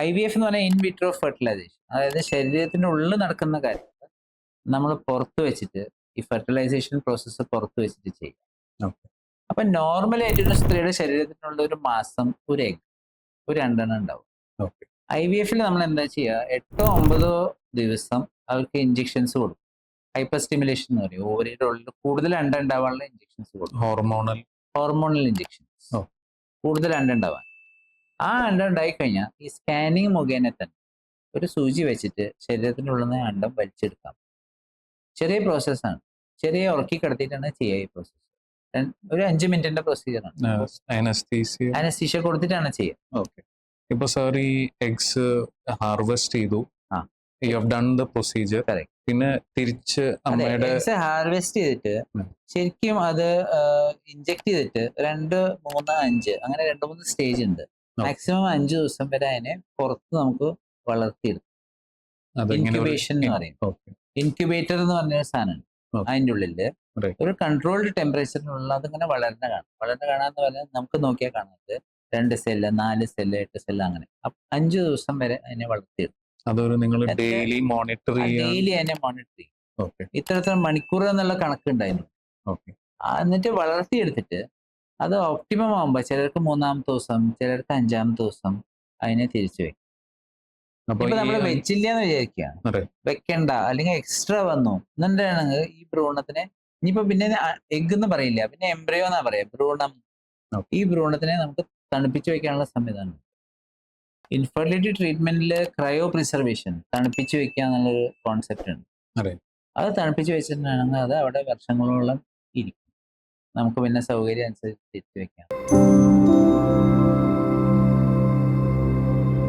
IVF എന്ന് പറഞ്ഞാൽ in vitro fertilisation. അതായത് ശരീരത്തിന്റെ ഉള്ളിൽ നടക്കുന്ന കാര്യം നമ്മൾ പുറത്ത് വെച്ചിട്ട് ഈ ഫെർട്ടിലൈസേഷൻ പ്രോസസ്സ് പുറത്ത് വെച്ചിട്ട് ചെയ്യും. ഓക്കെ. അപ്പൊ നോർമലായിട്ട് ഒരു സ്ത്രീയുടെ ശരീരത്തിനുള്ള ഒരു മാസം ഒരു എഗ് ഒരു 2 എണ്ണം ഉണ്ടാവും. ഓക്കെ. IVF-ൽ നമ്മൾ എന്താ ചെയ്യുക, 8-9 ദിവസം അവർക്ക് ഇഞ്ചെക്ഷൻസ് കൊടുക്കും. ഹൈപ്പർ സ്റ്റിമുലേഷൻ എന്ന് പറയും. ഓവറിയുടെ ഉള്ളിൽ കൂടുതൽ അണ്ട ഉണ്ടാവാനുള്ള ഇഞ്ചെക്ഷൻസ് കൊടുക്കും. Hormonal injections. ഓ. കൂടുതൽ അണ്ട ഉണ്ടാവാൻ. ആ അണ്ട ഉണ്ടായി കഴിഞ്ഞാൽ ഈ സ്കാനിങ് മുഖേന തന്നെ ഒരു സൂചി വെച്ചിട്ട് ശരീരത്തിൻ്റെ ഉള്ളിൽ നിന്ന് അണ്ടം വലിച്ചെടുക്കാം. ചെറിയ പ്രോസസ്സാണ്. ചെറിയ ഉറക്കി കിടത്തിയിട്ടാണ് ചെയ്യുക ഈ പ്രോസസ്സ്. ഒരു 5 മിനിറ്റിന്റെ പ്രൊസീജിയറാണ്. അനസ്തീഷ്യ കൊടുത്തിട്ടാണ് ചെയ്യുക. ഓക്കെ. ഇപ്പൊ സാർ ഈ എഗ്സ് ഹാർവെസ്റ്റ് ചെയ്തു, you have done the procedure, പിന്നെ തിരിച്ച് അമ്മയുടെ എഗ്സ് ഹാർവെസ്റ്റ് ചെയ്തിട്ട് ശരിക്കും അത് ഇഞ്ചെക്ട് ചെയ്തിട്ട് 2, 3, 5 അങ്ങനെ 2-3 സ്റ്റേജ് ഉണ്ട്. മാക്സിമം 5 ദിവസം വരെ അതിനെ പുറത്ത് നമുക്ക് വളർത്തിയെടുക്കും. ഇൻക്യുബേഷൻ എന്ന് പറയും. ഇൻക്യുബേറ്റർ എന്ന് പറഞ്ഞൊരു സാധനമുണ്ട്. അതിൻ്റെ ഉള്ളില് ഒരു കൺട്രോൾഡ് ടെമ്പറേച്ചറിനുള്ള അതിങ്ങനെ വളർന്ന കാണാന്ന് പറഞ്ഞാൽ നമുക്ക് നോക്കിയാൽ കാണുന്നത് 2 സെല്ല്, 4 സെല്ല്, 8 സെല്ല് അങ്ങനെ 5 ദിവസം വരെ അതിനെ വളർത്തിയെടുക്കും. അതൊരു നിങ്ങൾ ഡെയിലി മോണിറ്റർ അതിനെ മോണിറ്റർ ചെയ്യും. ഇത്ര മണിക്കൂർ എന്നുള്ള കണക്കുണ്ടായിരുന്നു. എന്നിട്ട് വളർത്തിയെടുത്തിട്ട് അത് ഒപ്റ്റിമം ആകുമ്പോൾ ചിലർക്ക് 3-ാമത്തെ ദിവസം, ചിലർക്ക് 5-ാമത്തെ ദിവസം അതിനെ തിരിച്ചു വെക്കും. ഇപ്പൊ നമ്മൾ വെച്ചില്ല എന്ന് വിചാരിക്കുക, വെക്കണ്ട അല്ലെങ്കിൽ എക്സ്ട്രാ വന്നു എന്നുണ്ടെങ്കിൽ ഈ ഭ്രൂണത്തിനെ ഇനിയിപ്പോ പിന്നെ എഗ് എന്ന് പറയില്ല, പിന്നെ എംബ്രയോ എന്നാ പറയാ, ഭ്രൂണം. ഈ ഭ്രൂണത്തിനെ നമുക്ക് തണുപ്പിച്ചു വെക്കാനുള്ള സംവിധാനം. ഇൻഫെർട്ടിലിറ്റി ട്രീറ്റ്മെന്റിൽ ക്രയോ പ്രിസർവേഷൻ, തണുപ്പിച്ചു വെക്കുക എന്നുള്ളൊരു കോൺസെപ്റ്റ് ഉണ്ട്. അത് തണുപ്പിച്ചു വെച്ചിട്ടുണ്ടെങ്കിൽ അത് അവിടെ വർഷങ്ങളോളം ഇരിക്കും. നമുക്ക് പിന്നെ സൗകര്യം അനുസരിച്ച് തിരിച്ചു വെക്കാം.